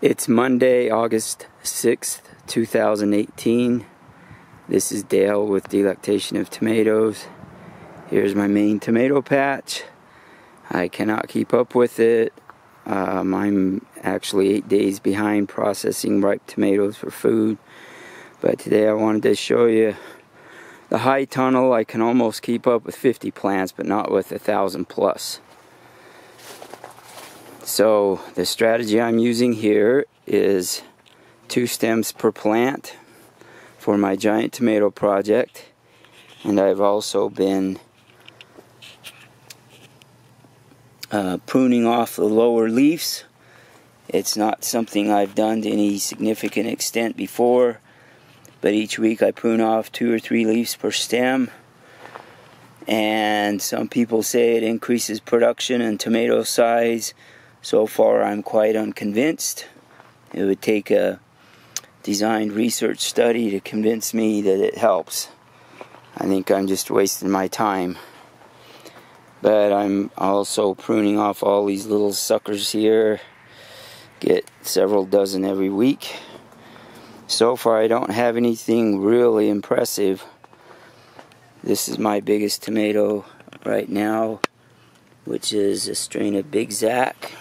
It's Monday, August 6th, 2018. This is Dale with Delectation of Tomatoes. Here's my main tomato patch. I cannot keep up with it. I'm actually 8 days behind processing ripe tomatoes for food. But today I wanted to show you the high tunnel. I can almost keep up with 50 plants, but not with 1,000 plus. So the strategy I'm using here is 2 stems per plant for my giant tomato project, and I've also been pruning off the lower leaves. It's not something I've done to any significant extent before, but each week I prune off 2 or 3 leaves per stem, and some people say it increases production and tomato size. So far, I'm quite unconvinced. It would take a designed research study to convince me that it helps. I think I'm just wasting my time. But I'm also pruning off all these little suckers here. Get several dozen every week. So far, I don't have anything really impressive. This is my biggest tomato right now, which is a strain of Big Zack.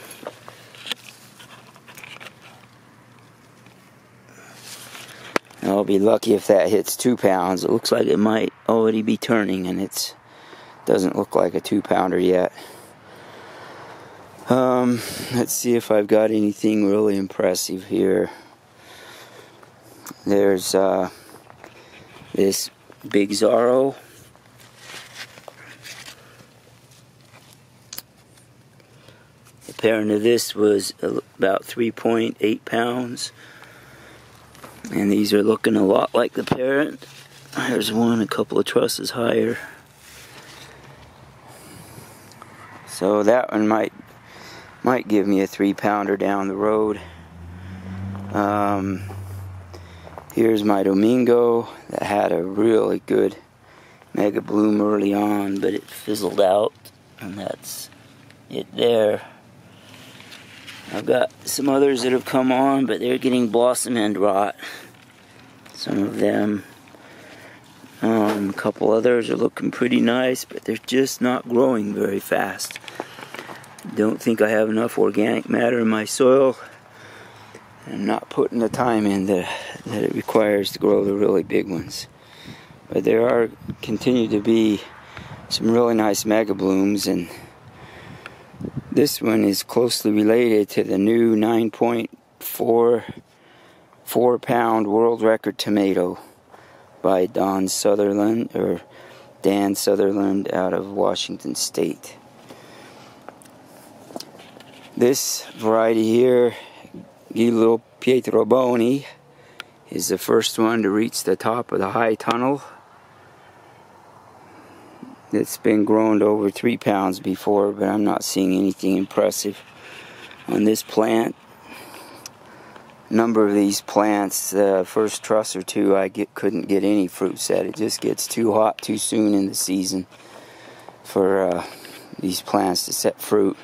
I'll be lucky if that hits 2 pounds. It looks like it might already be turning, and it doesn't look like a 2-pounder yet. Let's see if I've got anything really impressive here. There's this Big Zorro. The parent of this was about 3.8 pounds. And these are looking a lot like the parent. There's one a couple of trusses higher. So that one might give me a 3-pounder down the road. Here's my Domingo that had a really good mega bloom early on, but it fizzled out, and that's it there. I've got some others that have come on, but they're getting blossom end rot. Some of them. A couple others are looking pretty nice, but they're just not growing very fast. Don't think I have enough organic matter in my soil. I'm not putting the time in that it requires to grow the really big ones. But there continue to be some really nice mega blooms, and this one is closely related to the new 9.4 pound world record tomato by Dan Sutherland out of Washington State. This variety here, Gilo Pietroboni, is the first one to reach the top of the high tunnel. It's been grown to over 3 pounds before, but I'm not seeing anything impressive on this plant. A number of these plants, the first truss or two, couldn't get any fruit set. It just gets too hot too soon in the season for these plants to set fruit.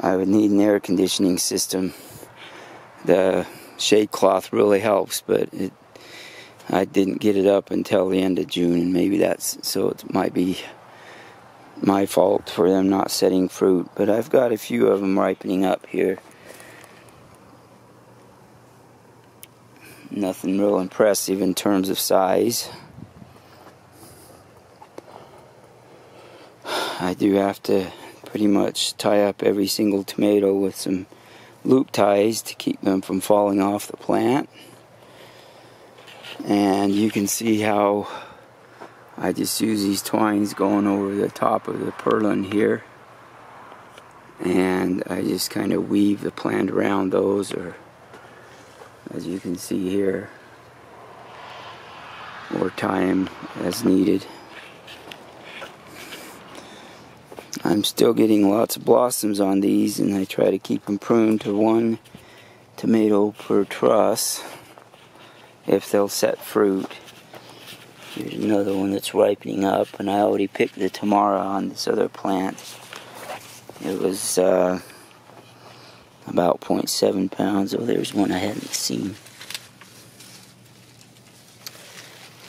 I would need an air conditioning system. The shade cloth really helps, but I didn't get it up until the end of June, and maybe so it might be my fault for them not setting fruit. But I've got a few of them ripening up here. Nothing real impressive in terms of size. I do have to pretty much tie up every single tomato with some loop ties to keep them from falling off the plant. And you can see how I just use these twines going over the top of the purlin here, and I just kind of weave the plant around those, or as you can see here, or tie them as needed. I'm still getting lots of blossoms on these, and I try to keep them pruned to 1 tomato per truss if they'll set fruit. Here's another one that's ripening up, and I already picked the Tamara on this other plant. It was about 0.7 pounds. Oh, there's one I hadn't seen.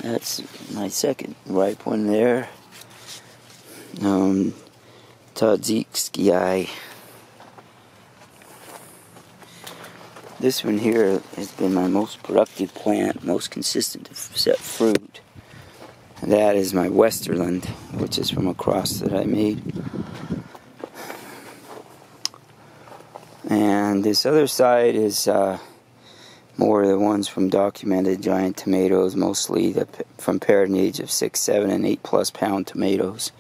That's my second ripe one there. Tadzikii. This one here has been my most productive plant, most consistent to set fruit. That is my Westerland, which is from a cross that I made. And this other side is more of the ones from documented giant tomatoes, mostly from parentage of 6, 7, and 8+ pound tomatoes.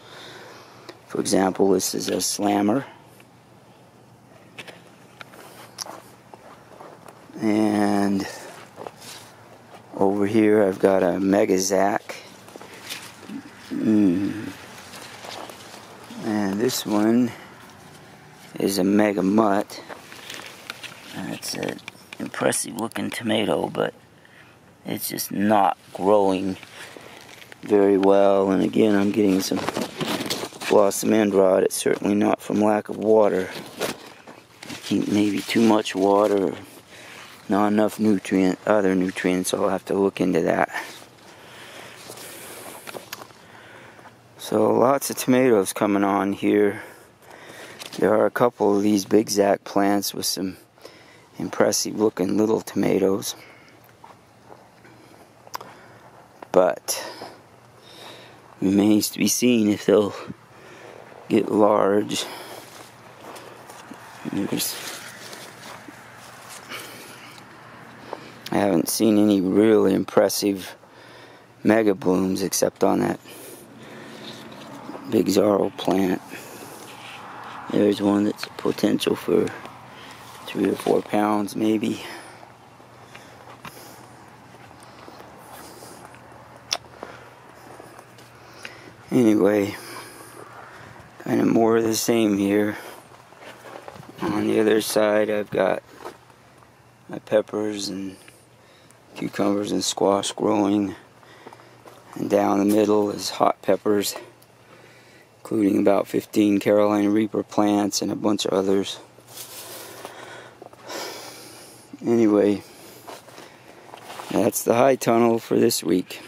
For example, this is a slammer. And over here I've got a Megazak. And this one is a Mega Mutt. It's an impressive looking tomato, but it's just not growing very well. And again, I'm getting some blossom end rot. It's certainly not from lack of water. I think maybe too much water, or not enough other nutrients. I'll have to look into that. So lots of tomatoes coming on here. There are a couple of these big Zac plants with some impressive looking little tomatoes. But remains to be seen if they'll get large. I haven't seen any really impressive mega blooms except on that big Zarro plant. There's one that's potential for 3 or 4 pounds maybe. Anyway, kind of more of the same here. On the other side I've got my peppers and cucumbers and squash growing. And down the middle is hot peppers, including about 15 Carolina Reaper plants and a bunch of others. Anyway, that's the high tunnel for this week.